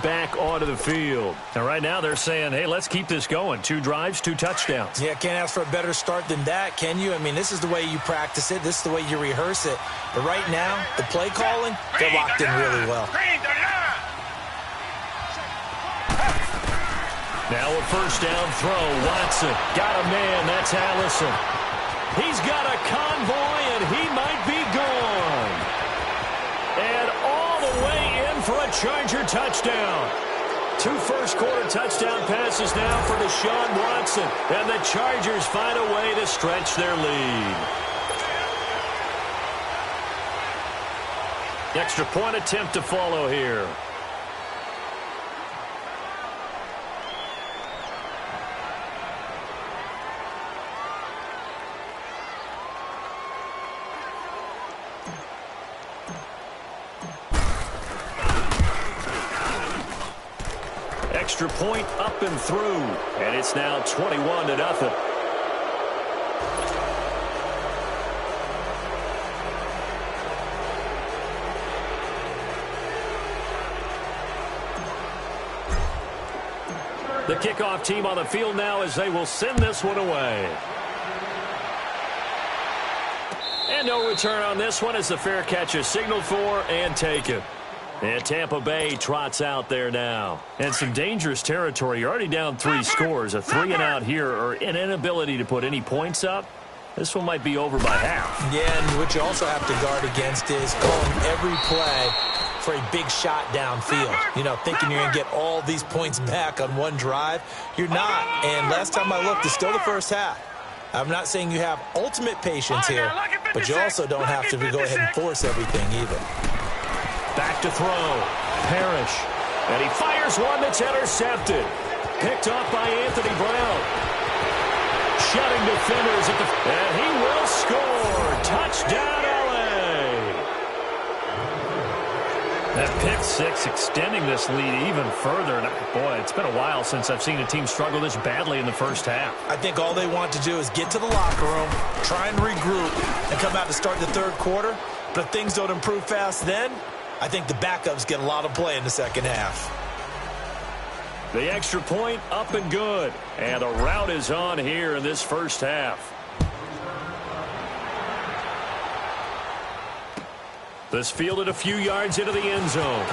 back onto the field. And right now they're saying, hey, let's keep this going. 2 drives, 2 touchdowns. Yeah, can't ask for a better start than that, can you? I mean, this is the way you practice it. This is the way you rehearse it. But right now, the play calling, they're locked in really well. Now a first down throw. Watson got a man. That's Allison. He's got a convoy, and he might be gone. And all the way in for a Charger touchdown. 2 first-quarter touchdown passes now for Deshaun Watson. And the Chargers find a way to stretch their lead. Extra point attempt to follow here. Extra point up and through, and it's now 21-0. The kickoff team on the field now as they will send this one away. And no return on this one as the fair catch is signaled for and taken. And Tampa Bay trots out there now. And some dangerous territory. You're already down 3 scores. A 3-and-out here or an inability to put any points up. This one might be over by half. Yeah, and what you also have to guard against is calling every play for a big shot downfield. You know, thinking you're going to get all these points back on one drive. You're not. And last time I looked, it's still the first half. I'm not saying you have ultimate patience here, but you also don't have to go ahead and force everything either. Back to throw. Parrish. And he fires one that's intercepted. Picked off by Anthony Brown. Shutting defenders at the... And he will score. Touchdown, L.A. That pick 6 extending this lead even further. And boy, it's been a while since I've seen a team struggle this badly in the first half. I think all they want to do is get to the locker room, try and regroup, and come out to start the third quarter. But if things don't improve fast then, I think the backups get a lot of play in the second half. The extra point up and good. And a rout is on here in this first half. This fielded a few yards into the end zone.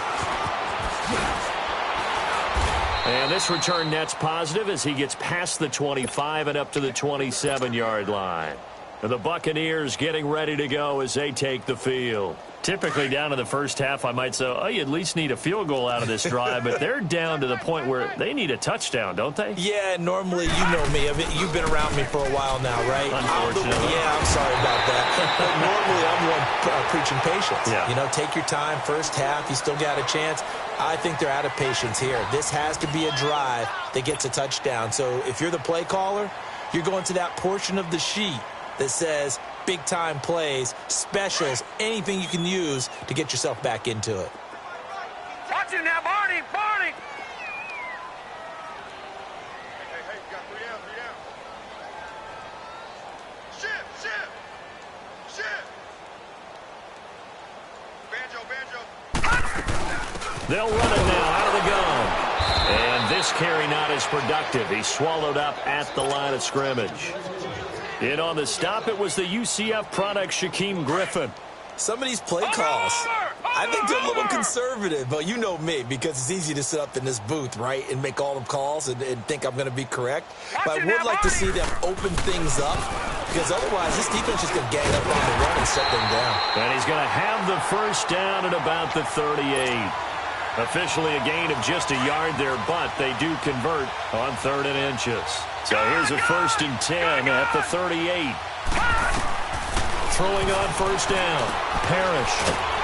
And this return net's positive as he gets past the 25 and up to the 27-yard line. And the Buccaneers getting ready to go as they take the field. Typically down in the first half, I might say, oh, you at least need a field goal out of this drive. But they're down to the point where they need a touchdown, don't they? Yeah, normally, you know me. You've been around me for a while now, right? Unfortunately. I'm sorry about that. But normally, I'm one preaching patience. Yeah. You know, take your time. First half, you still got a chance. I think they're out of patience here. This has to be a drive that gets a touchdown. So if you're the play caller, you're going to that portion of the sheet that says big-time plays, specials, anything you can use to get yourself back into it. Watch it now, Barney! Barney! Hey, you got 3 down, 3 down. Shift! Banjo! They'll run it now out of the gun. And this carry not as productive. He's swallowed up at the line of scrimmage. In on the stop, it was the UCF product, Shaquem Griffin. Some of these play calls, I think they're a little conservative, but you know me, because it's easy to sit up in this booth, right, and make all the calls and think I'm going to be correct. But I would like to see them open things up, because otherwise this defense is going to gang up on the run and shut them down. And he's going to have the first down at about the 38. Officially a gain of just a yard there, but they do convert on 3rd and inches. So here's a 1st and 10 at the 38. Throwing on first down. Parrish.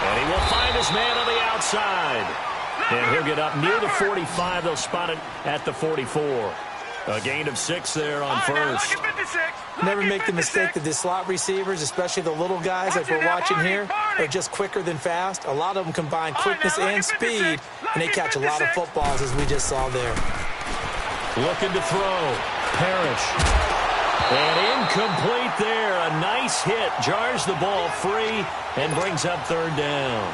And he will find his man on the outside. And he'll get up near the 45. They'll spot it at the 44. A gain of 6 there on first. Never make the mistake that the slot receivers, especially the little guys like we're watching here, are just quicker than fast. A lot of them combine quickness and speed, and they catch a lot of footballs, as we just saw there. Looking to throw. Parrish. And incomplete there. A nice hit. Jars the ball free and brings up 3rd down.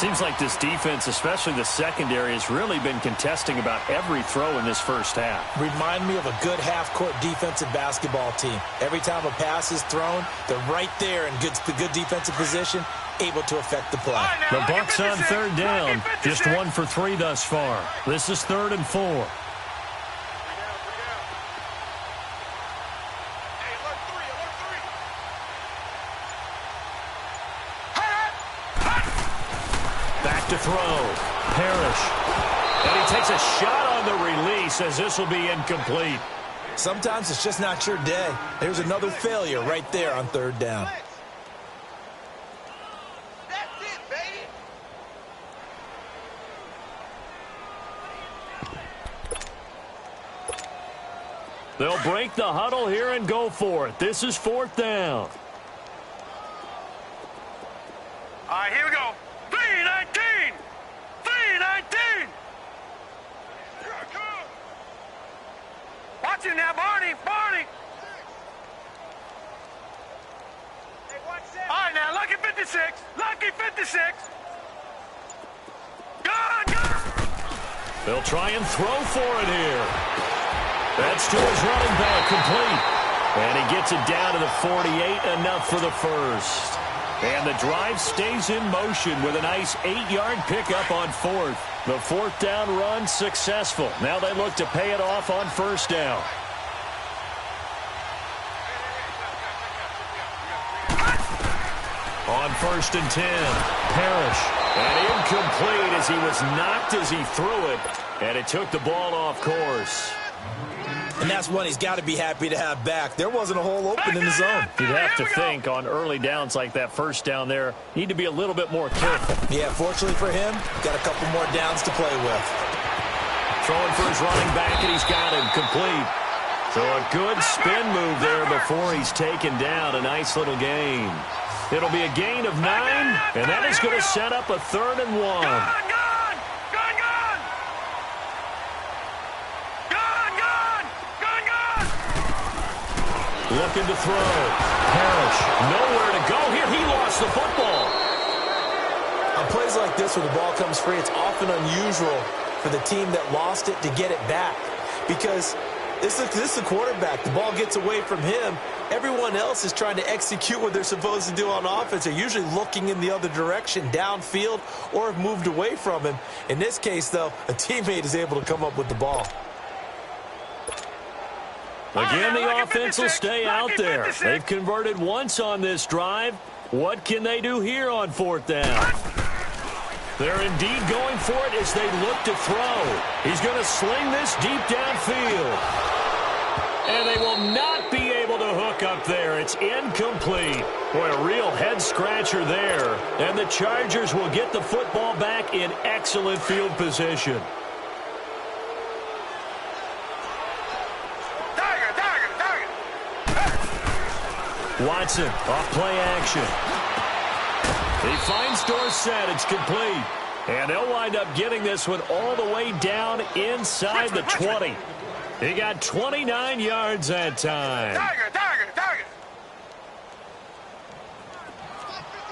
Seems like this defense, especially the secondary, has really been contesting about every throw in this first half. Remind me of a good half-court defensive basketball team. Every time a pass is thrown, they're right there in good defensive position, able to affect the play. The Bucs on third down, just 1 for 3 thus far. This is 3rd and 4. To throw. Parrish. And he takes a shot on the release as this will be incomplete. Sometimes it's just not your day. There's another failure right there on 3rd down. That's it, baby. They'll break the huddle here and go for it. This is 4th down. All right, here we go. 3-19. 3-19. Here I come. Watch it now, Barney. Barney. Hey, watch that. All right, now, lucky 56. Lucky 56. Gun, gun. They'll try and throw for it here. That's to his running back, complete. And he gets it down to the 48, enough for the first. And the drive stays in motion with a nice 8-yard pickup on 4th. The 4th down run successful. Now they look to pay it off on 1st down. On 1st and 10, Parrish. And incomplete as he was knocked as he threw it. And it took the ball off course. And that's one he's got to be happy to have back. There wasn't a hole open in the zone. You'd have to think on early downs like that 1st down there, need to be a little bit more careful. Yeah, fortunately for him, got a couple more downs to play with. Throwing for his running back, and he's got him complete. So a good spin move there before he's taken down. A nice little gain. It'll be a gain of 9, and that is going to set up a 3rd and 1. Looking to throw. Parrish, nowhere to go here. He lost the football. On plays like this where the ball comes free, it's often unusual for the team that lost it to get it back. Because this is the quarterback. The ball gets away from him. Everyone else is trying to execute what they're supposed to do on offense. They're usually looking in the other direction, downfield, or have moved away from him. In this case, though, a teammate is able to come up with the ball. Again, the offense will stay out there. They've converted once on this drive. What can they do here on 4th down? They're indeed going for it as they look to throw. He's going to sling this deep downfield. And they will not be able to hook up there. It's incomplete. Boy, a real head-scratcher there. And the Chargers will get the football back in excellent field position. Watson, off play action. He finds Dorsett. It's complete. And they'll wind up getting this one all the way down inside the 20. He got 29 yards that time. Tiger.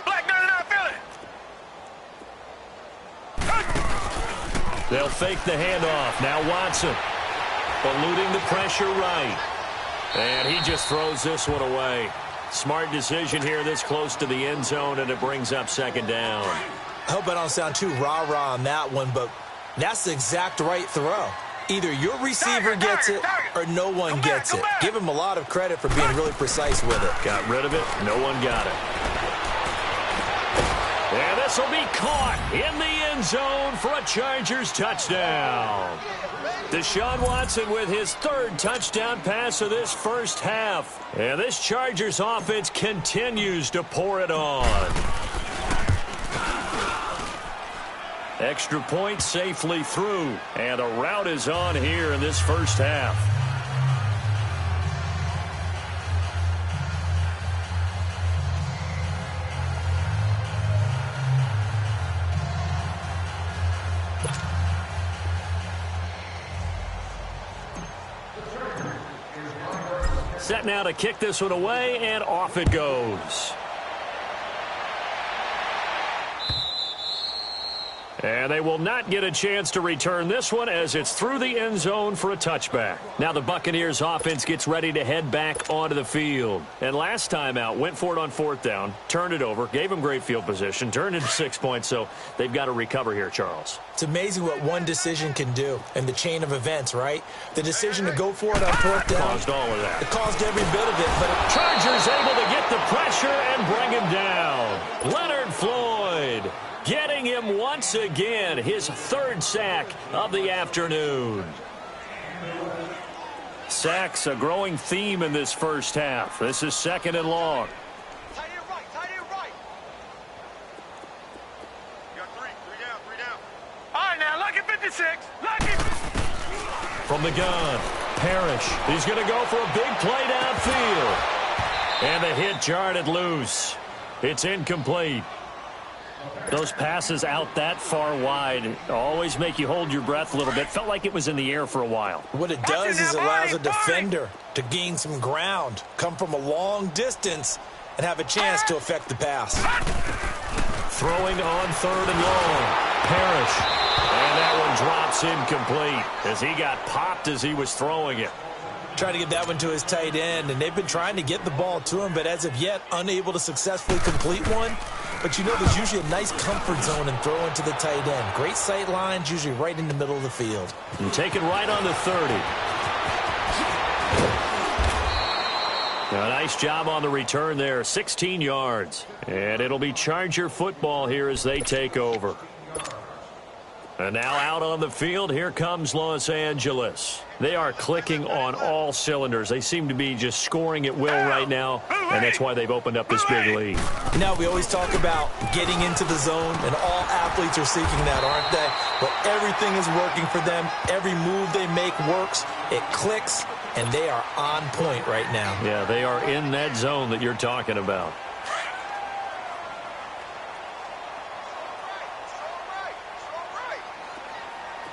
Black 99 Philly. They'll fake the handoff. Now Watson eluding the pressure right. And he just throws this one away. Smart decision here this close to the end zone, and it brings up 2nd down. I hope I don't sound too rah-rah on that one, but that's the exact right throw. Either your receiver gets it or no one gets it. Give him a lot of credit for being really precise with it. Got rid of it. No one got it. And this will be caught in the end zone for a Chargers touchdown. Deshaun Watson with his 3rd touchdown pass of this first half. And this Chargers offense continues to pour it on. Extra point safely through. And a rout is on here in this first half. Set now to kick this one away, and off it goes. And they will not get a chance to return this one as it's through the end zone for a touchback. Now the Buccaneers offense gets ready to head back onto the field. And last time out, went for it on 4th down, turned it over, gave them great field position, turned into 6 points, so they've got to recover here, Charles. It's amazing what one decision can do in the chain of events, right? The decision to go for it on 4th down. Caused all of that. It caused every bit of it. But Chargers able to get the pressure and bring him down. Leonard Floyd getting him once again, his 3rd sack of the afternoon. Sacks, a growing theme in this first half. This is 2nd and long. Tight end right, tight end right. You got three down. All right, now, lucky 56. Lucky. From the gun, Parrish. He's going to go for a big play downfield. And the hit jarred it loose. It's incomplete. Those passes out that far wide always make you hold your breath a little bit. Felt like it was in the air for a while. What it does is allows a defender to gain some ground, come from a long distance, and have a chance to affect the pass. Throwing on 3rd and long. Parrish. And that one drops incomplete as he got popped as he was throwing it. Trying to get that one to his tight end, and they've been trying to get the ball to him, but as of yet, unable to successfully complete one. But you know there's usually a nice comfort zone in throwing to the tight end. Great sight lines, usually right in the middle of the field. And take it right on the 30. A nice job on the return there, 16 yards. And it'll be Charger football here as they take over. And now out on the field, here comes Los Angeles. They are clicking on all cylinders. They seem to be just scoring at will right now, and that's why they've opened up this big lead. Now, we always talk about getting into the zone, and all athletes are seeking that, aren't they? But everything is working for them. Every move they make works. It clicks, and they are on point right now. Yeah, they are in that zone that you're talking about.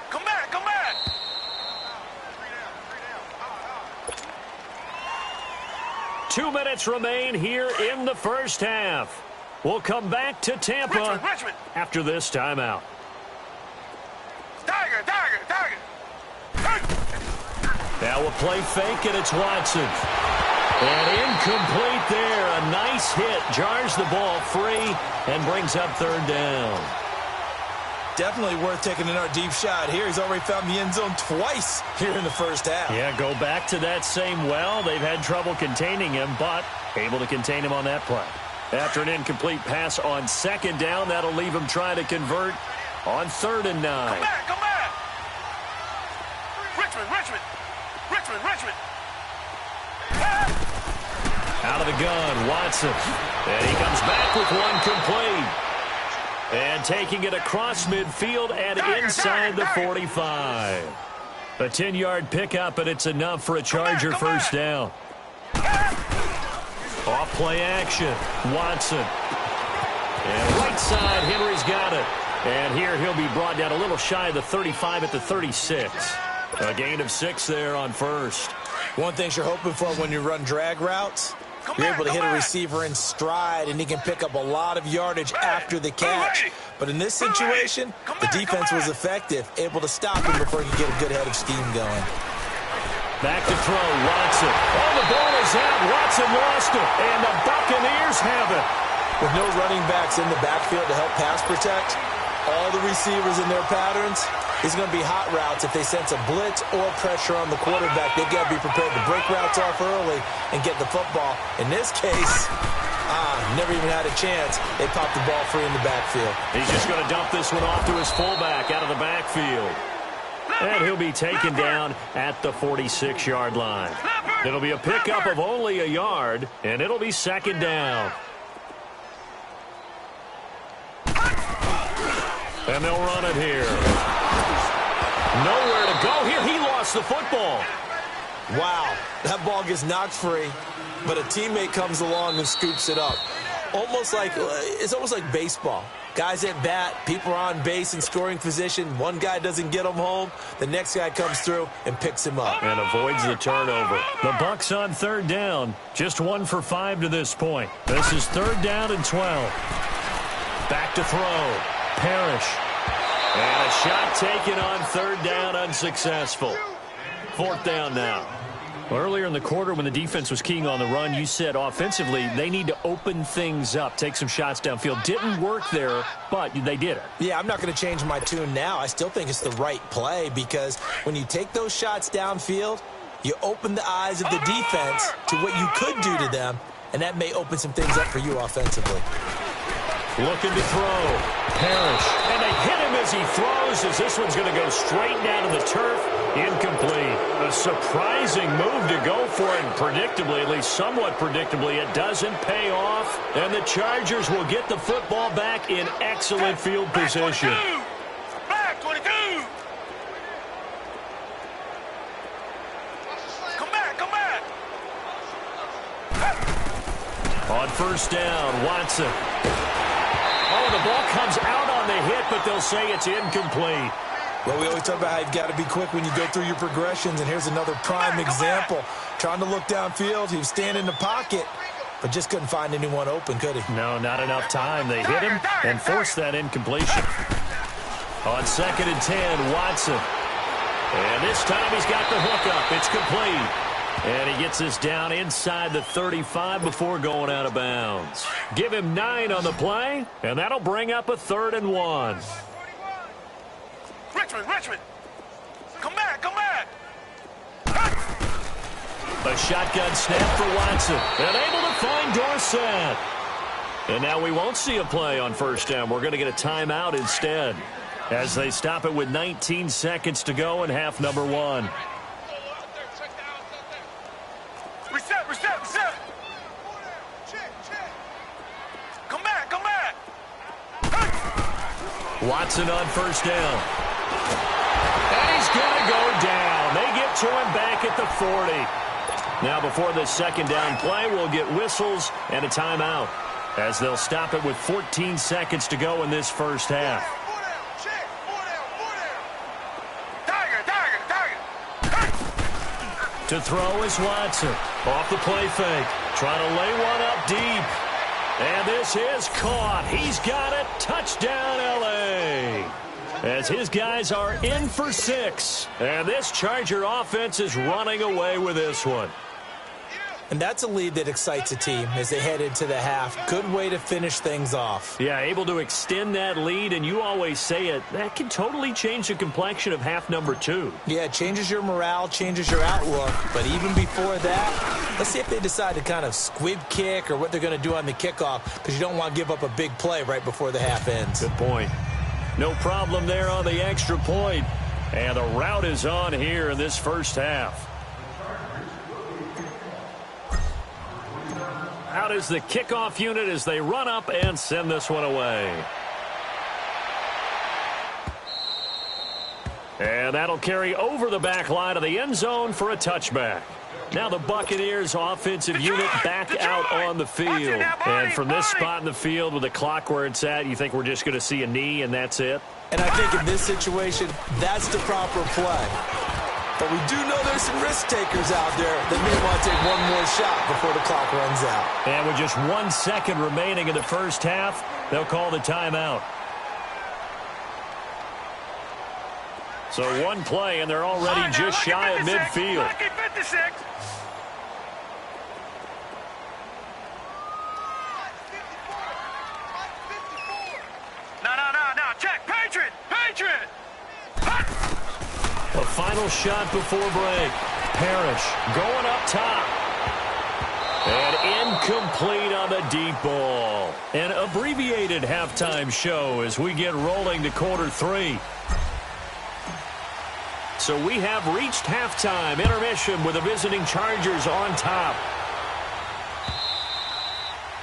Come back, come back. 2 minutes remain here in the first half. We'll come back to Tampa Richmond. after this timeout. Tiger. Now we'll play fake, and it's Watson. And incomplete there. A nice hit. Jars the ball free and brings up 3rd down. Definitely worth taking another deep shot here. He's already found the end zone twice here in the first half. Yeah, go back to that same well. They've had trouble containing him, but able to contain him on that play. After an incomplete pass on 2nd down, that'll leave him trying to convert on 3rd and 9. Come back. Richmond. Out of the gun, Watson. And he comes back with one complete. And taking it across midfield and inside the 45. A 10-yard pickup, and it's enough for a Charger first down. Off play action, Watson. And right side, Henry's got it. And here he'll be brought down a little shy of the 35 at the 36. A gain of 6 there on first. One thing you're hoping for when you run drag routes, you're able to hit a receiver in stride, and he can pick up a lot of yardage after the catch. But in this situation, the defense was effective, able to stop him before he could get a good head of steam going. Back to throw, Watson. Oh, the ball is out. Watson lost it, and the Buccaneers have it. With no running backs in the backfield to help pass protect, all the receivers in their patterns, it's going to be hot routes. If they sense a blitz or pressure on the quarterback, they've got to be prepared to break routes off early and get the football. In this case, never even had a chance. They popped the ball free in the backfield. He's just going to dump this one off to his fullback out of the backfield. And he'll be taken down at the 46-yard line. It'll be a pickup of only a yard, and it'll be 2nd down. And they'll run it here. Nowhere to go here. He lost the football. Wow, that ball gets knocked free, but a teammate comes along and scoops it up. It's almost like baseball. Guys at bat, people are on base in scoring position. One guy doesn't get him home. The next guy comes through and picks him up. And avoids the turnover. The Bucs on 3rd down. Just 1 for 5 to this point. This is 3rd down and 12. Back to throw. Parrish. And a shot taken on third down, unsuccessful. Fourth down now. Well, earlier in the quarter when the defense was keying on the run, you said offensively they need to open things up, take some shots downfield. Didn't work there, but they did it. Yeah, I'm not going to change my tune now. I still think it's the right play because when you take those shots downfield, you open the eyes of the defense to what you could do to them, and that may open some things up for you offensively. Looking to throw. Parrish. And they hit him as he throws, as this one's going to go straight down to the turf. Incomplete. A surprising move to go for it, and predictably, at least somewhat predictably, it doesn't pay off. And the Chargers will get the football back in excellent field position. Back 22. Come back, come back. On first down, Watson. Oh, the ball comes out on the hit, but they'll say it's incomplete. Well, we always talk about how you've got to be quick when you go through your progressions, and here's another prime example. Trying to look downfield, he was standing in the pocket, but just couldn't find anyone open, could he? No, not enough time. They hit him and forced that incompletion. On 2nd and 10, Watson. And this time he's got the hook up. It's complete. And he gets this down inside the 35 before going out of bounds. Give him 9 on the play, and that'll bring up a 3rd and 1. Richmond. Come back, come back. A shotgun snap for Watson. And able to find Dorsett. And now we won't see a play on first down. We're going to get a timeout instead, as they stop it with 19 seconds to go in half number 1. Reset. Come back. Watson on first down. And he's going to go down. They get to him back at the 40. Now before the second down play, we'll get whistles and a timeout, as they'll stop it with 14 seconds to go in this first half. To throw is Watson. Off the play fake. Trying to lay one up deep. And this is caught. He's got it. Touchdown, L.A. As his guys are in for 6. And this Charger offense is running away with this one. And that's a lead that excites a team as they head into the half. Good way to finish things off. Yeah, able to extend that lead, and you always say it, that can totally change the complexion of half number 2. Yeah, it changes your morale, changes your outlook. But even before that, let's see if they decide to kind of squib kick or what they're going to do on the kickoff, because you don't want to give up a big play right before the half ends. Good point. No problem there on the extra point. And the route is on here in this first half. Out is the kickoff unit as they run up and send this one away. And that'll carry over the back line of the end zone for a touchback. Now the Buccaneers offensive unit back out on the field. And from this spot in the field with the clock where it's at, you think we're just going to see a knee and that's it? And I think in this situation, that's the proper play. But we do know there's some risk takers out there that may want to take one more shot before the clock runs out. And with just 1 second remaining in the first half, they'll call the timeout. So one play, and they're already just shy of midfield. No. Check. Patriot. A final shot before break. Parrish going up top. And incomplete on the deep ball. An abbreviated halftime show as we get rolling to quarter 3. So we have reached halftime. Intermission with the visiting Chargers on top.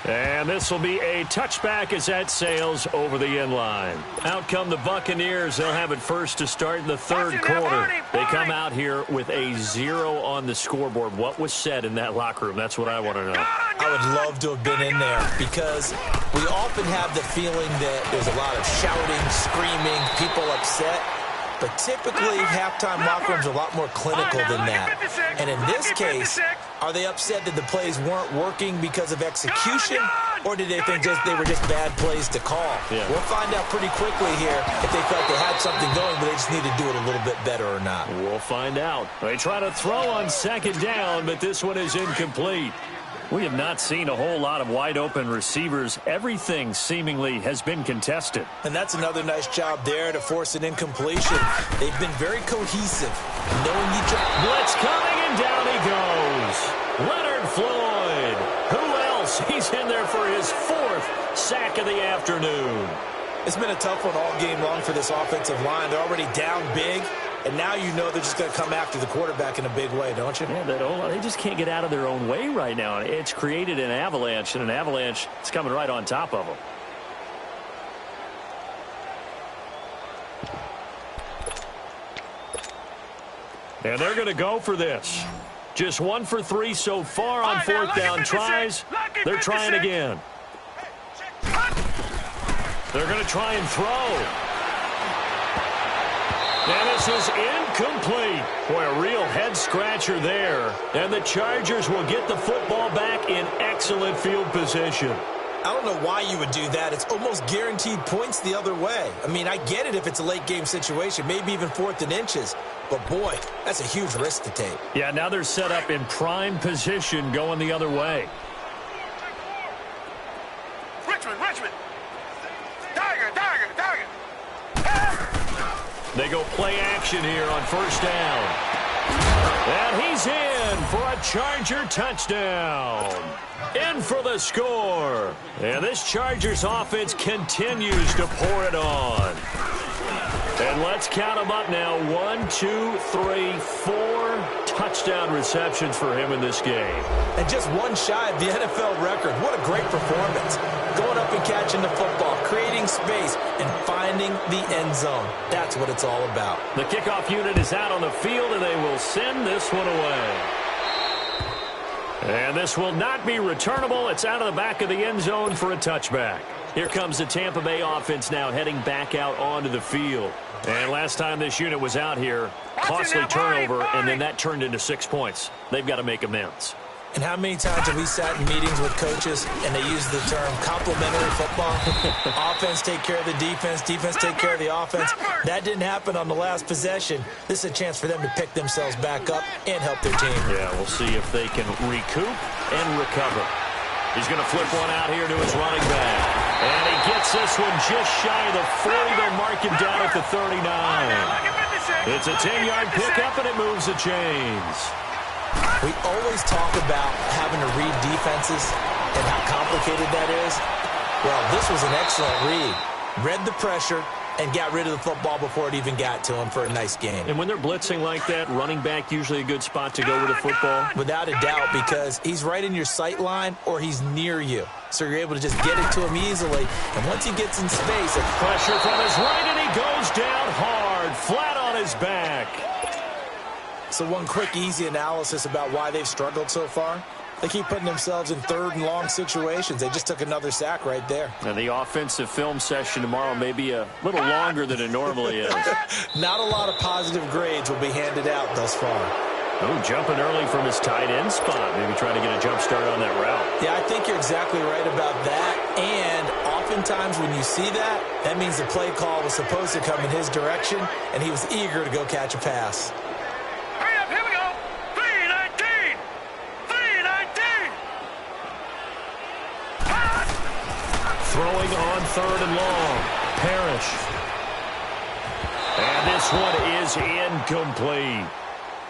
And this will be a touchback as that sails over the end line. Out come the Buccaneers. They'll have it first to start in the third quarter. They come out here with a 0 on the scoreboard. What was said in that locker room? That's what I want to know. I would love to have been in there because we often have the feeling that there's a lot of shouting, screaming, people upset. But typically, halftime locker rooms are a lot more clinical than that. And in this case, are they upset that the plays weren't working because of execution? Or did they think they were just bad plays to call? Yeah. We'll find out pretty quickly here if they felt they had something going, but they just need to do it a little bit better or not. We'll find out. They try to throw on second down, but this one is incomplete. We have not seen a whole lot of wide-open receivers. Everything seemingly has been contested. And that's another nice job there to force an incompletion. They've been very cohesive, knowing each other. Blitz coming, and down he goes. Leonard Floyd. Who else? He's in there for his 4th sack of the afternoon. It's been a tough one all game long for this offensive line. They're already down big. And now you know they're just going to come after the quarterback in a big way, don't you? Yeah, they just can't get out of their own way right now. It's created an avalanche, and an avalanche is coming right on top of them. And they're going to go for this. Just 1 for 3 so far on 4th down tries. They're trying again. They're going to try and throw. And this is incomplete. Boy, a real head-scratcher there. And the Chargers will get the football back in excellent field position. I don't know why you would do that. It's almost guaranteed points the other way. I mean, I get it if it's a late-game situation, maybe even 4th and inches. But, boy, that's a huge risk to take. Yeah, now they're set up in prime position going the other way. Richmond! Tiger! They go play action here on 1st down. And he's in for a Charger touchdown. In for the score. And this Chargers offense continues to pour it on. And let's count them up now. 1, 2, 3, 4 touchdown receptions for him in this game. And just one shy of the NFL record. What a great performance. Going up and catching the football, creating space, and finding the end zone. That's what it's all about. The kickoff unit is out on the field, and they will send this one away. And this will not be returnable. It's out of the back of the end zone for a touchback. Here comes the Tampa Bay offense now heading back out onto the field. And last time this unit was out here, costly turnover, and then that turned into 6 points. They've got to make amends. And how many times have we sat in meetings with coaches and they use the term complementary football? Offense take care of the defense, defense take care of the offense. That didn't happen on the last possession. This is a chance for them to pick themselves back up and help their team. Yeah, we'll see if they can recoup and recover. He's going to flip one out here to his running back. And he gets this one just shy of the 40. They'll mark him down at the 39. It's a 10-yard pickup, and it moves the chains. We always talk about having to read defenses and how complicated that is. Well, this was an excellent read. Read the pressure and got rid of the football before it even got to him for a nice game. And when they're blitzing like that, running back usually a good spot to go with the football? Without a doubt, because he's right in your sight line or he's near you. So you're able to just get it to him easily. And once he gets in space... Pressure from his right, and he goes down hard, flat on his back. So one quick, easy analysis about why they've struggled so far. They keep putting themselves in 3rd and long situations. They just took another sack right there. And the offensive film session tomorrow may be a little longer than it normally is. Not a lot of positive grades will be handed out thus far. Oh, jumping early from his tight end spot. Maybe trying to get a jump start on that route. Yeah, I think you're exactly right about that. And oftentimes when you see that, that means the play call was supposed to come in his direction, and he was eager to go catch a pass. Hurry up, here we go. 319. 319. Throwing on 3rd and long. Parrish. And this one is incomplete.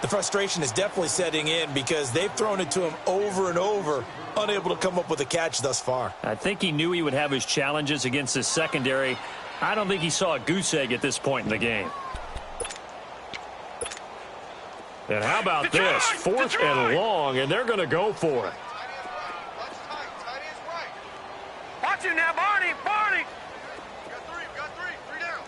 The frustration is definitely setting in because they've thrown it to him over and over, unable to come up with a catch thus far. I think he knew he would have his challenges against his secondary. I don't think he saw a goose egg at this point in the game. And how about this? 4th and long, and they're going to go for it. Watch him now, Barney. Barney. We got three. Three down.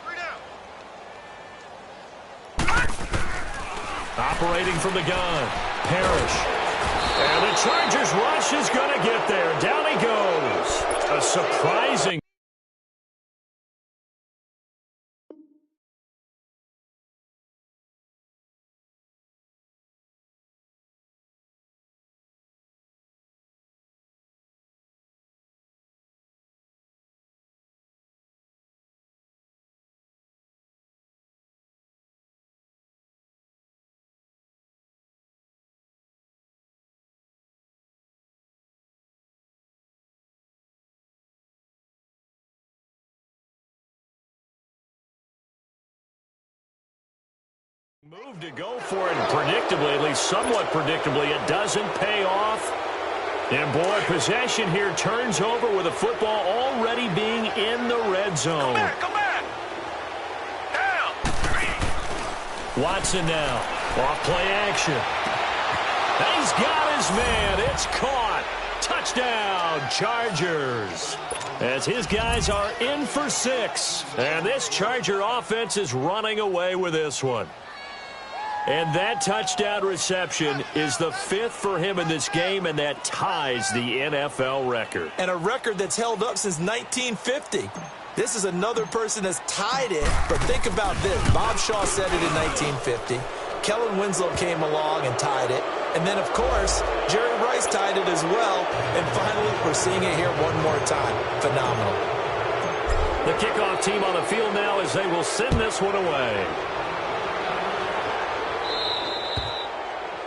Operating from the gun, Parrish. And the Chargers rush is going to get there. Down he goes. A surprising Move to go for it, and predictably, at least somewhat predictably, it doesn't pay off. And, boy, possession here turns over with the football already being in the red zone. Come back. Down. Watson now. Off play action. He's got his man. It's caught. Touchdown, Chargers. As his guys are in for 6. And this Charger offense is running away with this one. And that touchdown reception is the 5th for him in this game, and that ties the NFL record. And a record that's held up since 1950. This is another person that's tied it, but think about this. Bob Shaw said it in 1950. Kellen Winslow came along and tied it. And then, of course, Jerry Rice tied it as well. And finally, we're seeing it here one more time. Phenomenal. The kickoff team on the field now as they will send this one away.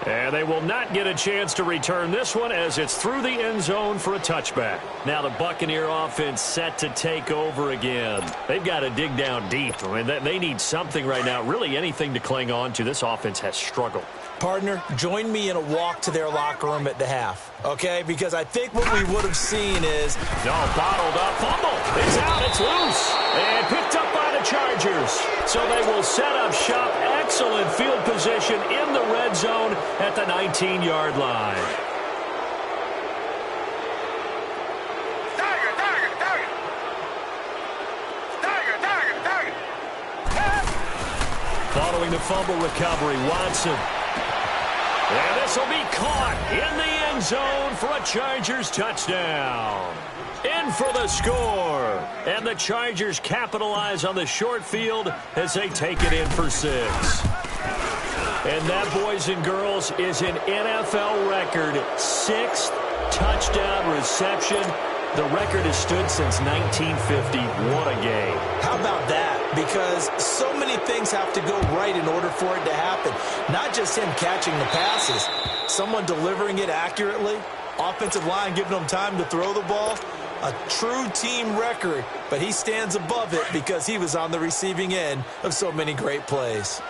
And they will not get a chance to return this one as it's through the end zone for a touchback. Now the Buccaneer offense set to take over again. They've got to dig down deep. I mean, they need something right now, really anything to cling on to. This offense has struggled. Partner, join me in a walk to their locker room at the half, okay? Because I think what we would have seen is... No, bottled up. Fumble. It's out. It's loose. And picked up by the Chargers. So they will set up shop. Excellent field position in the red zone at the 19-yard line. Following the fumble recovery, Watson. And this will be caught in the end zone for a Chargers touchdown. In for the score. And the Chargers capitalize on the short field as they take it in for 6. And that, boys and girls, is an NFL record 6th touchdown reception. The record has stood since 1950. What a game. How about that? Because so many things have to go right in order for it to happen. Not just him catching the passes. Someone delivering it accurately. Offensive line giving them time to throw the ball. A true team record. But he stands above it because he was on the receiving end of so many great plays.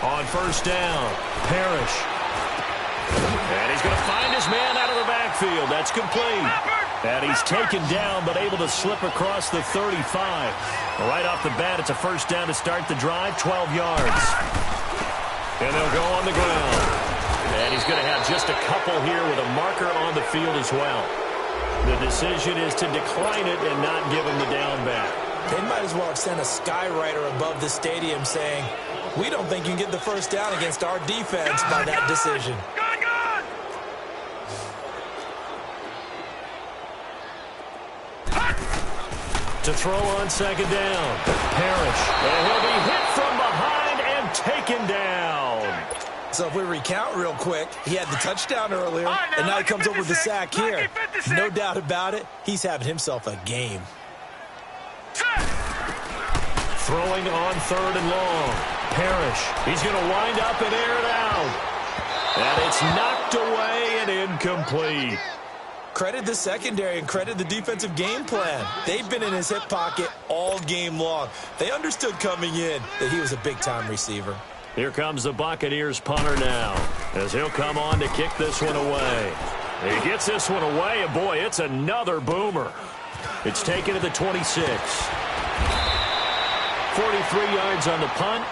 On first down, Parrish. And he's going to find his man out of the backfield. That's complete. And he's taken down but able to slip across the 35. Right off the bat, it's a first down to start the drive, 12 yards. And they'll go on the ground. And he's going to have just a couple here with a marker on the field as well. The decision is to decline it and not give him the down back. They might as well have sent a skywriter above the stadium saying, we don't think you can get the first down against our defense by that decision. To throw on second down, Parrish. And he'll be hit from behind and taken down. So if we recount real quick, he had the touchdown earlier, and now he comes over with the sack here. No doubt about it, he's having himself a game. Throwing on third and long. Parrish. He's going to wind up and air it out. And it's knocked away and incomplete. Credit the secondary and credit the defensive game plan. They've been in his hip pocket all game long. They understood coming in that he was a big-time receiver. Here comes the Buccaneers punter now as he'll come on to kick this one away. He gets this one away, and boy, it's another boomer. It's taken to the 26. 43 yards on the punt,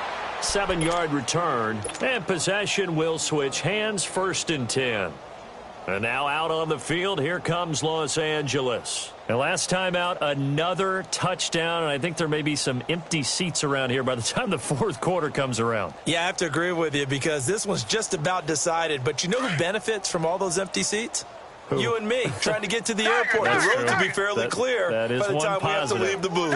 7-yard return, and possession will switch hands, 1st and 10. And now out on the field, here comes Los Angeles. And last time out, another touchdown, and I think there may be some empty seats around here by the time the 4th quarter comes around. Yeah, I have to agree with you because this one's just about decided. But you know who benefits from all those empty seats? Who? You and me, trying to get to the airport. The road to be fairly clear that is by the time we have to leave the booth.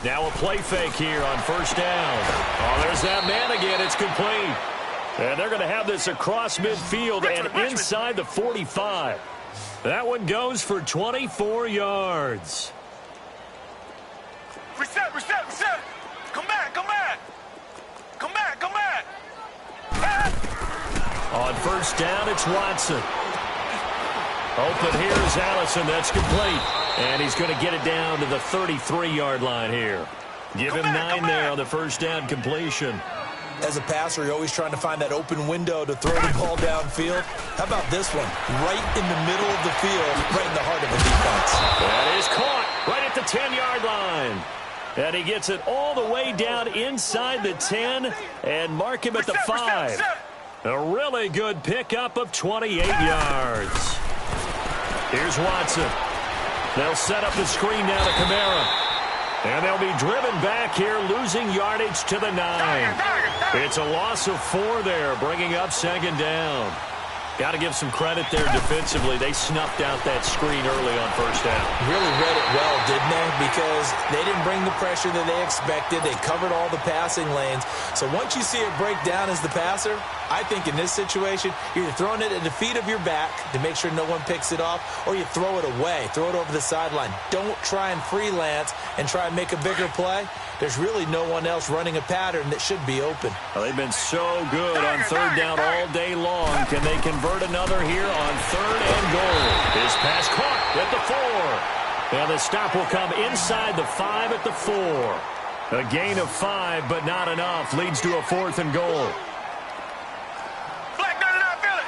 Now a play fake here on first down. Oh, there's that man again. It's complete. And they're going to have this across midfield and inside the 45. That one goes for 24 yards. Reset. Come back. On first down, it's Watson. Open here is Allison. That's complete. And he's going to get it down to the 33-yard line here. Give him 9 there on the first down completion. As a passer, you're always trying to find that open window to throw the ball downfield. How about this one? Right in the middle of the field, right in the heart of the defense. That is caught right at the 10-yard line. And he gets it all the way down inside the 10 and mark him at the 5. A really good pickup of 28 yards. Here's Watson. They'll set up the screen now to Kamara. And they'll be driven back here, losing yardage to the 9. It's a loss of 4 there, bringing up second down. Got to give some credit there defensively. They snuffed out that screen early on first down. Really read it well, didn't they? Because they didn't bring the pressure that they expected. They covered all the passing lanes. So once you see it break down as the passer, I think in this situation, you're either throwing it at the feet of your back to make sure no one picks it off, or you throw it away, throw it over the sideline. Don't try and freelance and try and make a bigger play. There's really no one else running a pattern that should be open. Well, they've been so good on third down all day long. Can they convert another here on 3rd and goal? His pass caught at the 4. And the stop will come inside the 5 at the 4. A gain of 5, but not enough. Leads to a 4th and goal. Flag got it out, Billy.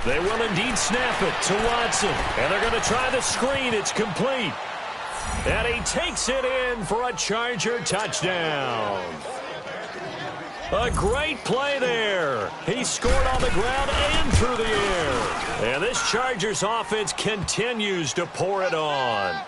They will indeed snap it to Watson. And they're going to try the screen. It's complete. And he takes it in for a Charger touchdown. A great play there. He scored on the ground and through the air. And this Chargers offense continues to pour it on.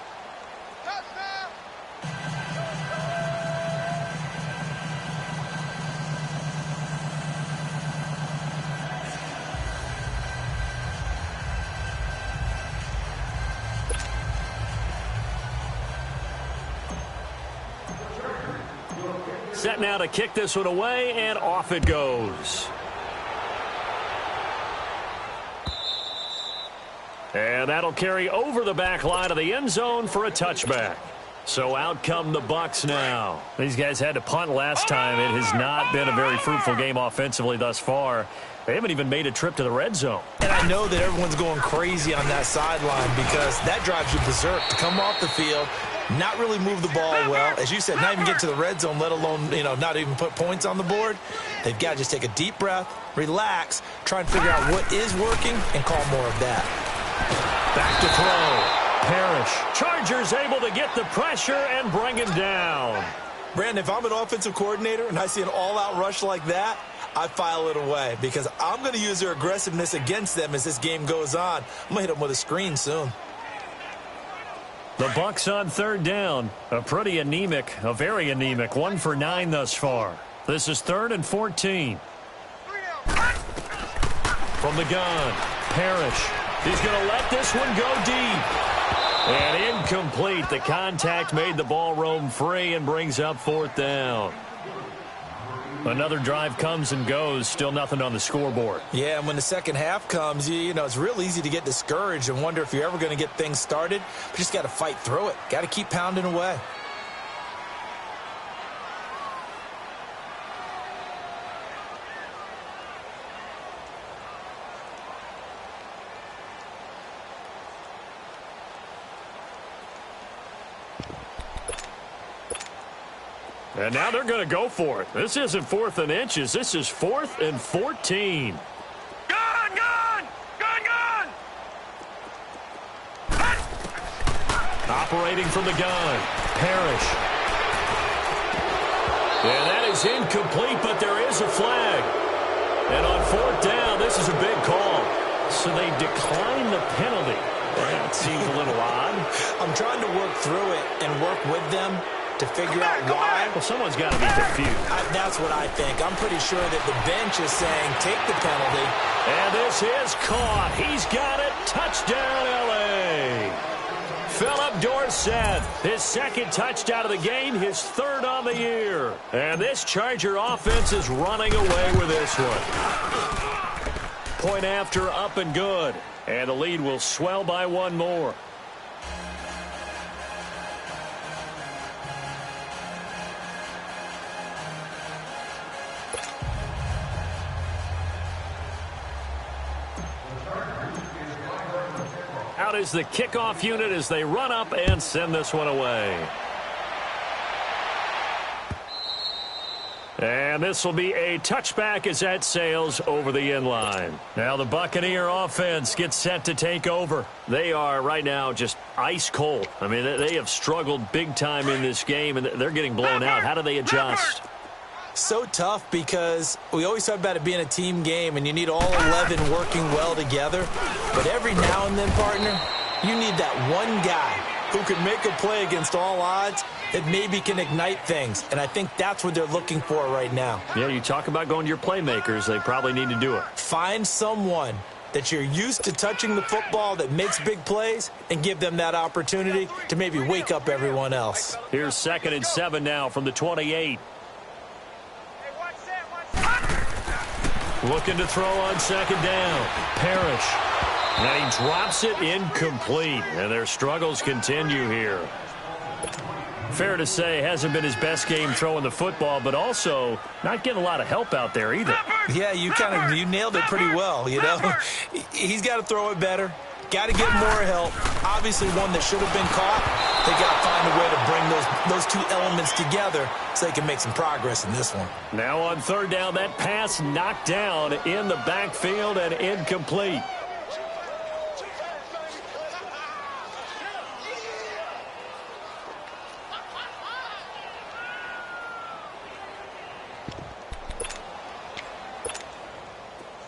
Set now to kick this one away, and off it goes. And that'll carry over the back line of the end zone for a touchback. So out come the Bucs now. These guys had to punt last time. It has not been a very fruitful game offensively thus far. They haven't even made a trip to the red zone. And I know that everyone's going crazy on that sideline because that drives you berserk to come off the field, not really move the ball well. As you said, not even get to the red zone, let alone, not even put points on the board. They've got to just take a deep breath, relax, try and figure out what is working, and call more of that. Back to throw. Parrish. Chargers able to get the pressure and bring him down. Brandon, if I'm an offensive coordinator and I see an all-out rush like that, I file it away because I'm going to use their aggressiveness against them as this game goes on. I'm going to hit them with a screen soon. The Bucs on third down. A very anemic 1 for 9 thus far. This is 3rd and 14. From the gun, Parrish. He's going to let this one go deep. And incomplete. The contact made the ball roam free and brings up 4th down. Another drive comes and goes. Still nothing on the scoreboard. Yeah, and when the second half comes, it's real easy to get discouraged and wonder if you're ever going to get things started. But you just got to fight through it. Got to keep pounding away. And now they're going to go for it. This isn't 4th and inches. This is 4th and 14. Gun, gun! Gun, gun! Operating from the gun, Parrish. And that is incomplete, but there is a flag. And on 4th down, this is a big call. So they decline the penalty. That seems a little odd. I'm trying to work through it and work with them to figure out why. Well, someone's got to be confused. That's what I think. I'm pretty sure that the bench is saying, take the penalty. And this is caught. He's got it. Touchdown, L.A. Philip Dorsett, his 2nd touchdown of the game, his 3rd on the year. And this Charger offense is running away with this one. Point after, up and good. And the lead will swell by 1 more. Out is the kickoff unit as they run up and send this one away. And this will be a touchback as that sails over the end line. Now the Buccaneer offense gets set to take over. They are right now just ice cold. I mean, they have struggled big time in this game, and they're getting blown out. How do they adjust? So tough because we always talk about it being a team game, and you need all 11 working well together. But every now and then, partner, you need that one guy who can make a play against all odds that maybe can ignite things. And I think that's what they're looking for right now. Yeah, you talk about going to your playmakers. They probably need to do it. Find someone that you're used to touching the football that makes big plays and give them that opportunity to maybe wake up everyone else. Here's 2nd and 7 now from the 28. Looking to throw on 2nd down. Parrish. And he drops it incomplete. And their struggles continue here. Fair to say, hasn't been his best game throwing the football, but also not getting a lot of help out there either. Yeah, you nailed it pretty well, you know. He's got to throw it better. Got to get more help. Obviously one that should have been caught. They got to find a way to bring those two elements together so they can make some progress in this one. Now on 3rd down, that pass knocked down in the backfield and incomplete.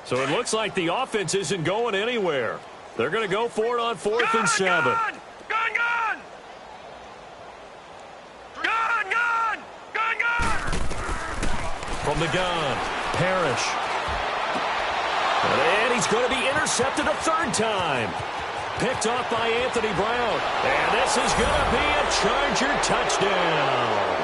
So it looks like the offense isn't going anywhere. They're going to go for it on 4th and 7. Gun! From the gun, Parrish. And he's going to be intercepted a 3rd time. Picked off by Anthony Brown. And this is going to be a Charger touchdown.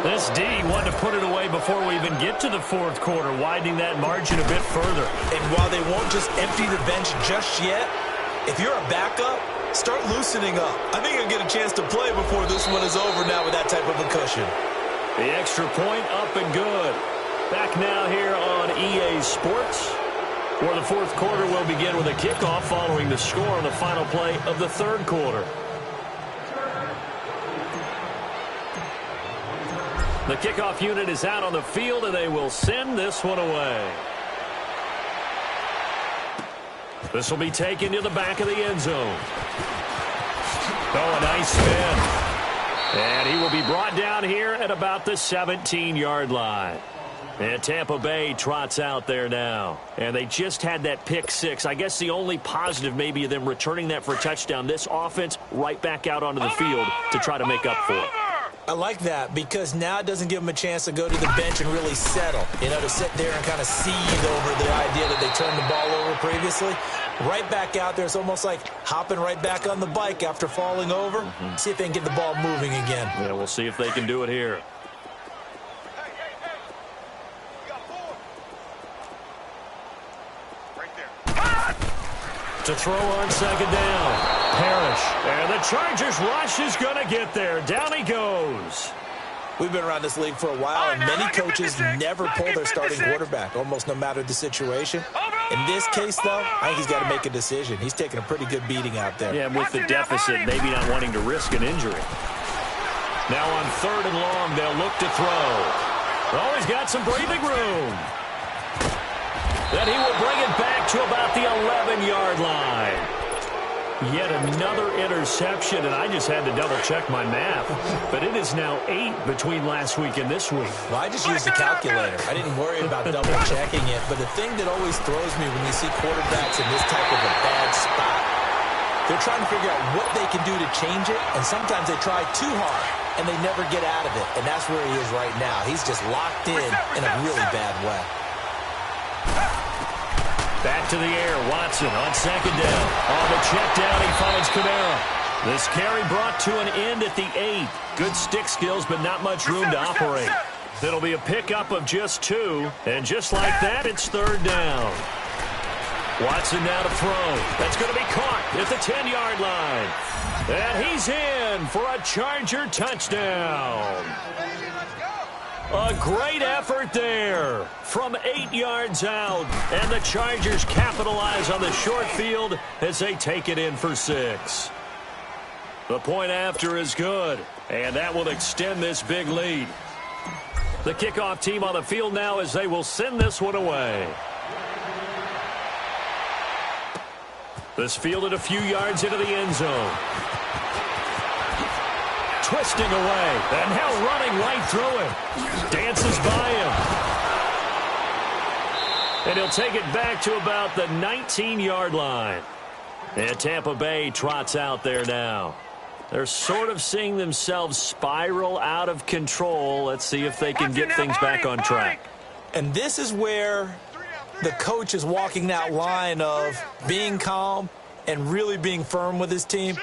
This D wanted to put it away before we even get to the 4th quarter, widening that margin a bit further. And while they won't just empty the bench just yet, if you're a backup, start loosening up. I think you'll get a chance to play before this one is over now with that type of a cushion. The extra point up and good. Back now here on EA Sports, where the 4th quarter will begin with a kickoff following the score on the final play of the 3rd quarter. The kickoff unit is out on the field, and they will send this one away. This will be taken to the back of the end zone. Oh, a nice spin. And he will be brought down here at about the 17-yard line. And Tampa Bay trots out there now. And they just had that pick 6. I guess the only positive maybe of them returning that for a touchdown. This offense right back out onto the field to try to make up for it. I like that because now it doesn't give them a chance to go to the bench and really settle, you know, to sit there and kind of seethe over the idea that they turned the ball over previously. Right back out there, it's almost like hopping right back on the bike after falling over. See if they can get the ball moving again. Yeah, we'll see if they can do it here. To throw on 2nd down. Parrish. And the Chargers rush is going to get there. Down he goes. We've been around this league for a while, and many coaches never pull their starting quarterback, almost no matter the situation. In this case, though, I think he's got to make a decision. He's taking a pretty good beating out there. Yeah, with the deficit, maybe not wanting to risk an injury. Now on 3rd and long, they'll look to throw. Oh, he's got some breathing room. Then he will bring it back to about the 11-yard line. Yet another interception, and I just had to double-check my math. But it is now 8 between last week and this week. Well, I just used the calculator. I didn't worry about double-checking it. But the thing that always throws me when you see quarterbacks in this type of a bad spot, they're trying to figure out what they can do to change it, and sometimes they try too hard, and they never get out of it. And that's where he is right now. He's just locked in a really bad way. Back to the air, Watson on 2nd down. On the check down, he finds Kamara. This carry brought to an end at the 8. Good stick skills, but not much room to operate. It'll be a pickup of just 2, and just like that, it's 3rd down. Watson now to throw. That's going to be caught at the 10-yard line. And he's in for a Charger touchdown. A great effort there from 8 yards out. And the Chargers capitalize on the short field as they take it in for 6. The point after is good, and that will extend this big lead. The kickoff team on the field now as they will send this one away. This fielded a few yards into the end zone. Twisting away, and now running right through him. Dances by him. And he'll take it back to about the 19-yard line. And Tampa Bay trots out there now. They're sort of seeing themselves spiral out of control. Let's see if they can get things back on track. And this is where the coach is walking that line of being calm and really being firm with his team.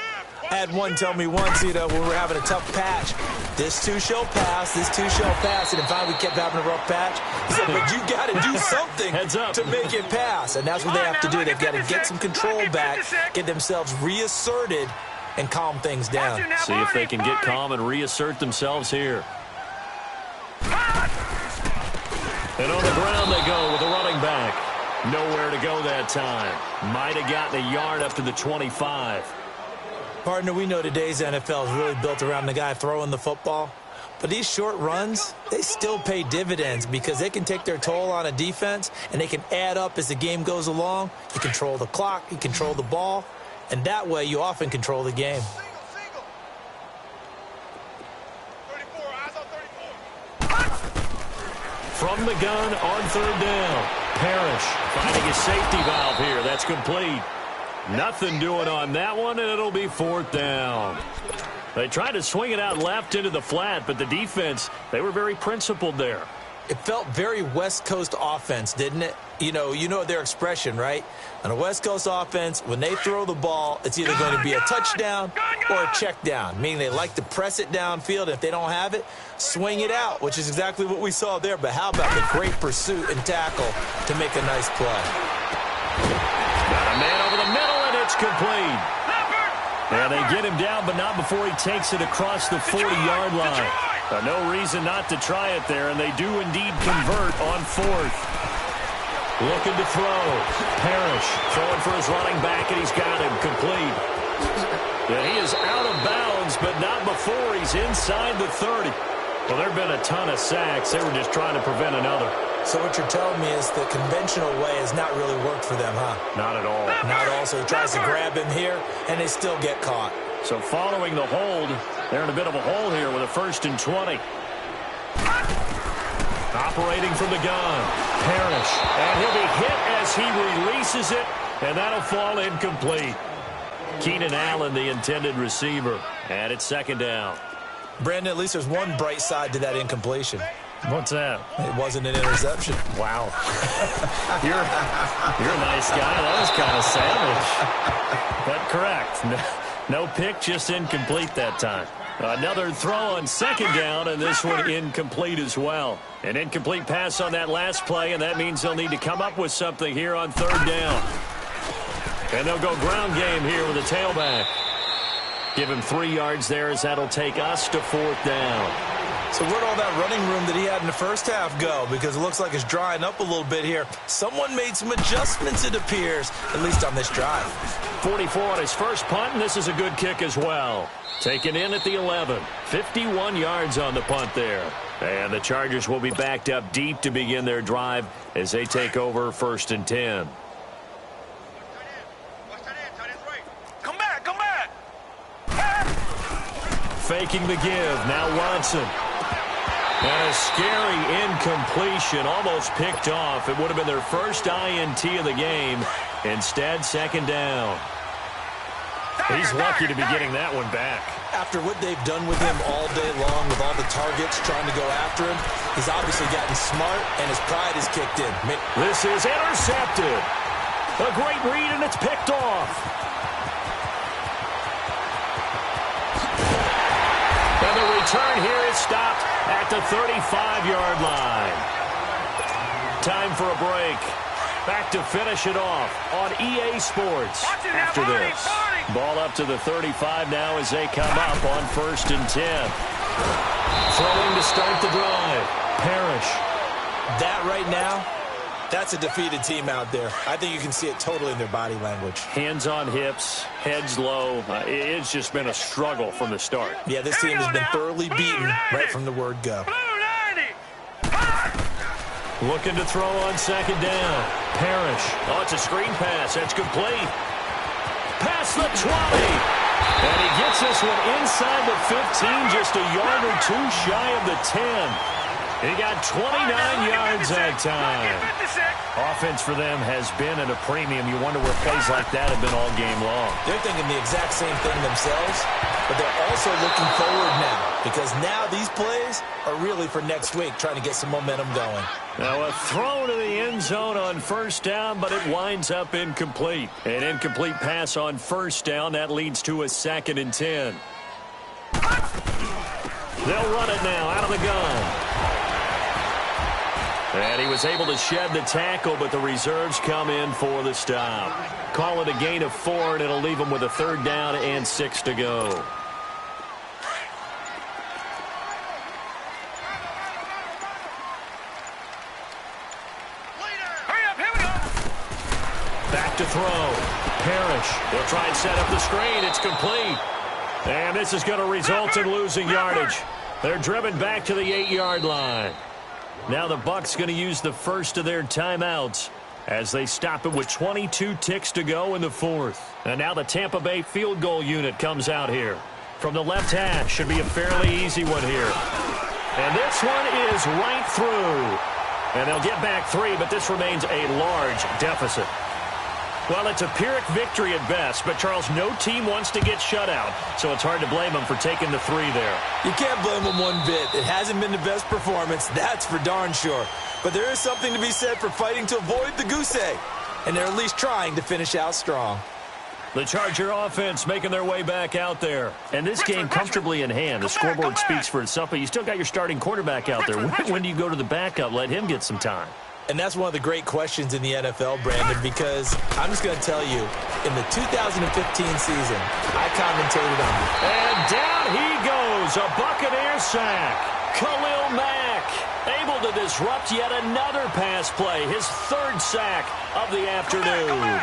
I had one tell me once, when we're having a tough patch, this too shall pass, this too shall pass. And finally we kept having a rough patch. He said, but you got to do something to make it pass. And that's what they have to do. They've got to get some control back, get themselves reasserted, and calm things down. See if they can get calm and reassert themselves here. And on the ground they go with a running back. Nowhere to go that time. Might have gotten a yard up to the 25. Partner, we know today's NFL is really built around the guy throwing the football. But these short runs, they still pay dividends because they can take their toll on a defense and they can add up as the game goes along. You control the clock, you control the ball, and that way you often control the game. 34, eyes on 34. From the gun on third down. Parrish finding a safety valve here. That's complete. Nothing doing on that one, and it'll be fourth down. They tried to swing it out left into the flat, but the defense, they were very principled there. It felt very West Coast offense, didn't it? You know their expression, right? On a West Coast offense, when they throw the ball, it's either going to be a touchdown or a check down, meaning they like to press it downfield. If they don't have it, swing it out, which is exactly what we saw there. But how about the great pursuit and tackle to make a nice play? Got a man over the middle, and it's complete. And they get him down, but not before he takes it across the 40-yard line. No reason not to try it there, and they do indeed convert on fourth. Looking to throw. Parrish throwing for his running back, and he's got him complete. And he is out of bounds, but not before he's inside the 30. Well, there have been a ton of sacks. They were just trying to prevent another. So what you're telling me is the conventional way has not really worked for them, huh? Not at all. Not all. So he tries to grab him here, and they still get caught. So following the hold, they're in a bit of a hole here with a 1st and 20. Operating from the gun. Parrish. And he'll be hit as he releases it, and that'll fall incomplete. Keenan Allen, the intended receiver. And it's second down. Brandon, at least there's one bright side to that incompletion. What's that? It wasn't an interception. Wow. You're a nice guy. That was kind of savage. But correct. No pick, just incomplete that time. Another throw on second down, and this one incomplete as well. An incomplete pass on that last play, and that means they'll need to come up with something here on third down. And they'll go ground game here with a tailback. Give him 3 yards there as that'll take us to fourth down. So where'd all that running room that he had in the first half go? Because it looks like it's drying up a little bit here. Someone made some adjustments, it appears, at least on this drive. 44 on his first punt, and this is a good kick as well. Taken in at the 11. 51 yards on the punt there. And the Chargers will be backed up deep to begin their drive as they take over 1st and 10. Come back, come back. Faking the give. Now Watson. And a scary incompletion, almost picked off. It would have been their first INT of the game. Instead, second down. He's lucky to be getting that one back. After what they've done with him all day long, with all the targets trying to go after him, he's obviously gotten smart, and his pride is kicked in. This is intercepted. A great read, and it's picked off. And the return here is stopped at the 35-yard line. Time for a break. Back to finish it off on EA Sports after this. Ball up to the 35 now as they come up on 1st and 10. Throwing to start the drive. Parrish. That right now, that's a defeated team out there. I think you can see it totally in their body language. Hands on hips, heads low. It's just been a struggle from the start. Yeah, this team has been thoroughly beaten right from the word go. Looking to throw on second down. Parrish. Oh, it's a screen pass. That's complete. Past the 20. And he gets this one inside the 15, just a yard or two shy of the 10. He got 29 yards that time. Offense for them has been at a premium. You wonder where plays like that have been all game long. They're thinking the exact same thing themselves, but they're also looking forward now because now these plays are really for next week, trying to get some momentum going. Now a throw to the end zone on first down, but it winds up incomplete. An incomplete pass on first down. That leads to a 2nd and 10. They'll run it now out of the gun. And he was able to shed the tackle, but the reserves come in for the stop. Call it a gain of 4, and it'll leave him with a 3rd down and 6 to go. Hurry up, here we go. Back to throw. Parrish. They'll try and set up the screen. It's complete. And this is going to result in losing yardage. They're driven back to the 8-yard line. Now the Bucs going to use the first of their timeouts as they stop it with 22 ticks to go in the 4th. And now the Tampa Bay field goal unit comes out here. From the left hash, should be a fairly easy one here. And this one is right through. And they'll get back 3, but this remains a large deficit. Well, it's a Pyrrhic victory at best, but, Charles, no team wants to get shut out, so it's hard to blame them for taking the 3 there. You can't blame them one bit. It hasn't been the best performance, that's for darn sure. But there is something to be said for fighting to avoid the goose egg, and they're at least trying to finish out strong. The Charger offense making their way back out there. And this game comfortably in hand. The scoreboard speaks for itself, but you still got your starting quarterback out there. When do you go to the backup? Let him get some time. And that's one of the great questions in the NFL, Brandon, because I'm just going to tell you, in the 2015 season, I commentated on it. And down he goes, a Buccaneer sack. Khalil Mack able to disrupt yet another pass play, his 3rd sack of the afternoon.